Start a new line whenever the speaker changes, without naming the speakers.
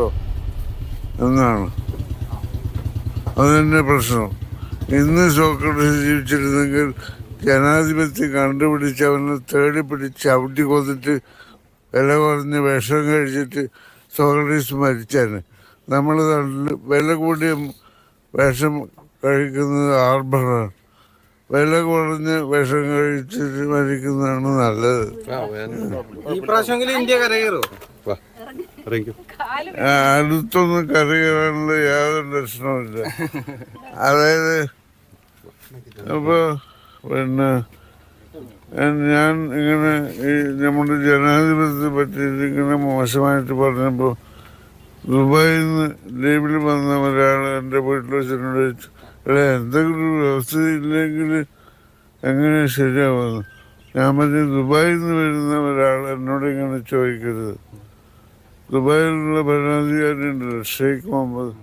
കേട്ടോ എന്നാണ്. അതെന്നെ പ്രശ്നം. ഇന്ന് സോക്രട്ടീസ് ജീവിച്ചിരുന്നെങ്കിൽ ജനാധിപത്യം കണ്ടുപിടിച്ച് അവനെ തേടി പിടിച്ച് ചവിട്ടി കൊന്നിട്ട് വില കുറഞ്ഞ വിഷം കഴിച്ചിട്ട് സോക്രട്ടീസ് മരിച്ചാണ്. നമ്മൾ നാട്ടിൽ വില കൂടിയ വിഷം കഴിക്കുന്നത് ആർഭറാണ്. വില കുറഞ്ഞ വിഷം കഴിച്ചിട്ട് മരിക്കുന്നതാണ് നല്ലത്. അടുത്തൊന്നും കരകയറാനുള്ള യാതൊരു ലക്ഷണമില്ല. അതായത് അപ്പോൾ പിന്നെ ഞാൻ ഇങ്ങനെ ഈ നമ്മുടെ ജനാധിപത്യത്തെ പറ്റി ഇങ്ങനെ മോശമായിട്ട് പറഞ്ഞപ്പോൾ ദുബായിൽ നിന്ന് ലീവിൽ വന്ന ഒരാൾ എൻ്റെ വീട്ടിൽ വെച്ചിട്ട് ചോദിച്ചു, അല്ലെ എന്തെങ്കിലും ഒരു വ്യവസ്ഥ ഇല്ലെങ്കിൽ എങ്ങനെ ശരിയാവുന്നു? ഞാൻ പറഞ്ഞു, ദുബായിൽ നിന്ന് വരുന്ന ഒരാൾ എന്നോട് ഇങ്ങനെ ചോദിക്കരുത്. ദുബായിലുള്ള ഭരണാധികാരി ഉണ്ടല്ലോ, ഷെയ്ഖ് മുഹമ്മദ്,